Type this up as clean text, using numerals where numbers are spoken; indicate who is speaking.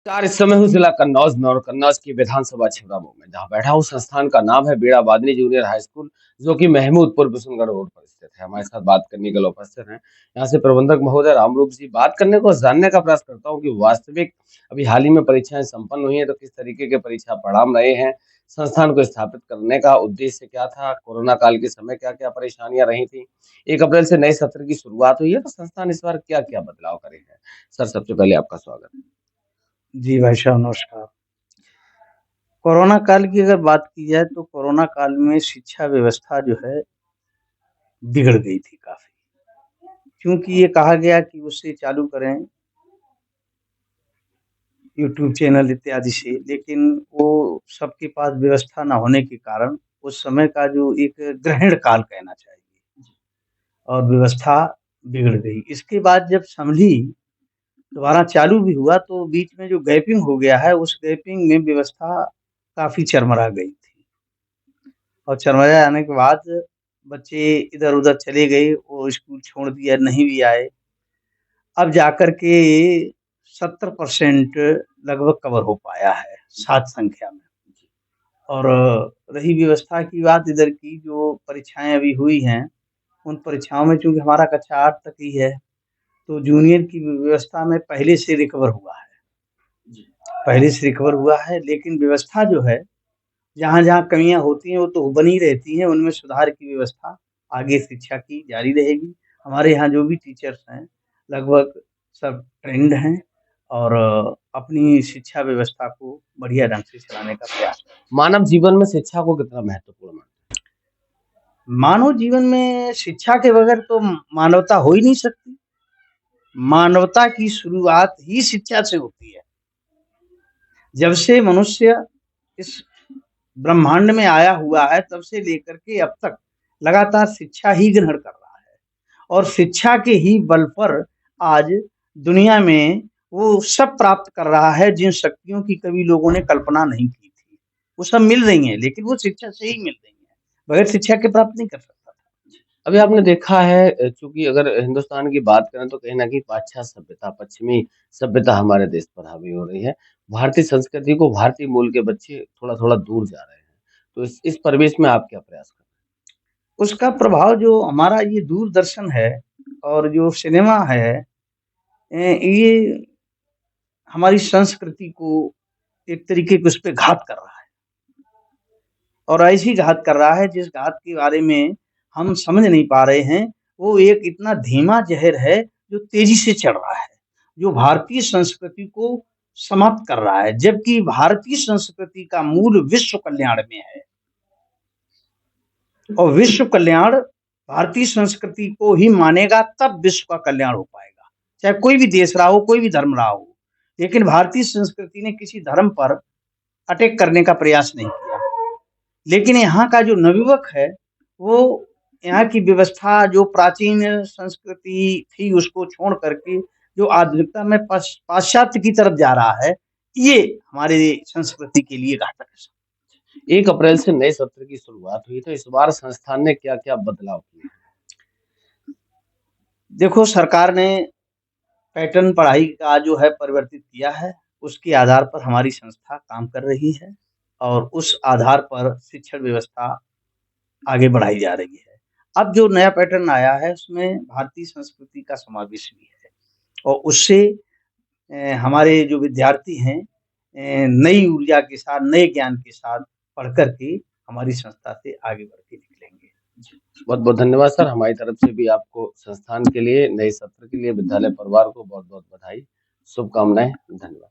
Speaker 1: यार इस समय हूँ जिला कन्नौज में और कन्नौज की विधानसभा छिबरामऊ में जहाँ बैठा हूँ। संस्थान का नाम है बेड़ा बादनी जूनियर हाई स्कूल, जो कि महमूदपुर बिशनगढ़ रोड पर स्थित है। हमारे साथ बात करने के लिए उपस्थित हैं यहाँ से प्रबंधक महोदय रामरूप जी। बात करने को जानने का प्रयास करता हूँ कि वास्तविक अभी हाल ही में परीक्षाएं संपन्न हुई हैं, तो किस तरीके के परीक्षा परिणाम रहे हैं, संस्थान को स्थापित करने का उद्देश्य क्या था, कोरोना काल के समय क्या क्या परेशानियां रही थी, 1 अप्रैल से नए सत्र की शुरुआत हुई है, तो संस्थान इस बार क्या क्या बदलाव करे हैं। सर, सबसे पहले आपका स्वागत है।
Speaker 2: जी भाई साहब नमस्कार। कोरोना काल की अगर बात की जाए तो कोरोना काल में शिक्षा व्यवस्था जो है बिगड़ गई थी काफ़ी। क्योंकि ये कहा गया कि उसे चालू करें यूट्यूब चैनल इत्यादि से, लेकिन वो सबके पास व्यवस्था ना होने के कारण उस समय का जो एक ग्रहण काल कहना चाहिए और व्यवस्था बिगड़ गई। इसके बाद जब संभली, दोबारा चालू भी हुआ तो बीच में जो गैपिंग हो गया है, उस गैपिंग में व्यवस्था काफ़ी चरमरा गई थी। और चरमरा जाने के बाद बच्चे इधर-उधर चले गए, वो स्कूल छोड़ दिया, नहीं भी आए। अब जाकर के 70% लगभग कवर हो पाया है, 7 संख्या में। और रही व्यवस्था की बात इधर की, जो परीक्षाएँ अभी हुई हैं, उन परीक्षाओं में चूँकि हमारा कक्षा 8 तक ही है, तो जूनियर की व्यवस्था में पहले से रिकवर हुआ है। पहले से रिकवर हुआ है, लेकिन व्यवस्था जो है, जहाँ-जहाँ कमियाँ होती हैं वो तो बनी रहती हैं, उनमें सुधार की व्यवस्था आगे शिक्षा की जारी रहेगी। हमारे यहाँ जो भी टीचर्स हैं, लगभग सब ट्रेन्ड हैं और अपनी शिक्षा व्यवस्था को बढ़िया ढंग से चलाने का प्रयास कर रहे हैं।
Speaker 1: मानव जीवन में शिक्षा को कितना महत्वपूर्ण मानते
Speaker 2: मानव जीवन में शिक्षा के बगैर तो मानवता हो ही नहीं सकती। मानवता की शुरुआत ही शिक्षा से होती है। जब से मनुष्य इस ब्रह्मांड में आया हुआ है, तब से लेकर के अब तक लगातार शिक्षा ही ग्रहण कर रहा है और शिक्षा के ही बल पर आज दुनिया में वो सब प्राप्त कर रहा है जिन शक्तियों की कभी लोगों ने कल्पना नहीं की थी। वो सब मिल रही हैं, लेकिन वो शिक्षा से ही मिल रही हैं। बगैर शिक्षा के प्राप्त नहीं कर सकता था।
Speaker 1: हैं? अभी आपने देखा है चूंकि अगर हिंदुस्तान की बात करें तो कहीं ना कहीं पाश्चात्य सभ्यता, पश्चिमी सभ्यता हमारे देश पर हावी हो रही है। भारतीय संस्कृति को, भारतीय मूल के बच्चे थोड़ा थोड़ा दूर जा रहे हैं। तो इस परिवेश में आप क्या प्रयास कर
Speaker 2: उसका प्रभाव जो हमारा ये दूरदर्शन है और जो सिनेमा है, ये हमारी संस्कृति को एक तरीके के उस पे घात कर रहा है और ऐसी घात कर रहा है जिस घात के बारे में हम समझ नहीं पा रहे हैं। वो एक इतना धीमा ज़हर है जो तेज़ी से चढ़ रहा है, जो भारतीय संस्कृति को समाप्त कर रहा है, जबकि भारतीय संस्कृति का मूल विश्व कल्याण में है और विश्व कल्याण भारतीय संस्कृति को ही मानेगा, तब विश्व का कल्याण हो पाएगा। चाहे कोई भी देश रहा हो, कोई भी धर्म रहा हो, लेकिन भारतीय संस्कृति ने किसी धर्म पर अटैक करने का प्रयास नहीं किया। लेकिन यहाँ का जो नवयुवक है, वो यहाँ की व्यवस्था, जो प्राचीन संस्कृति थी, उसको छोड़ करके जो आधुनिकता में पाश्चात्य की तरफ जा रहा है, ये हमारे संस्कृति के लिए घातक है।
Speaker 1: 1 अप्रैल से नए सत्र की शुरुआत हुई, तो इस बार संस्थान ने क्या क्या बदलाव किए?
Speaker 2: देखो, सरकार ने पैटर्न पढ़ाई का जो है परिवर्तित किया है, उसके आधार पर हमारी संस्था काम कर रही है और उस आधार पर शिक्षण व्यवस्था आगे बढ़ाई जा रही है। अब जो नया पैटर्न आया है, उसमें भारतीय संस्कृति का समावेश भी है और उससे हमारे जो विद्यार्थी हैं, नई ऊर्जा के साथ, नए ज्ञान के साथ पढ़ कर के हमारी संस्था से आगे बढ़ के निकलेंगे।
Speaker 1: बहुत बहुत धन्यवाद सर। हमारी तरफ से भी आपको संस्थान के लिए, नए सत्र के लिए, विद्यालय परिवार को बहुत बहुत बधाई, शुभकामनाएं। धन्यवाद।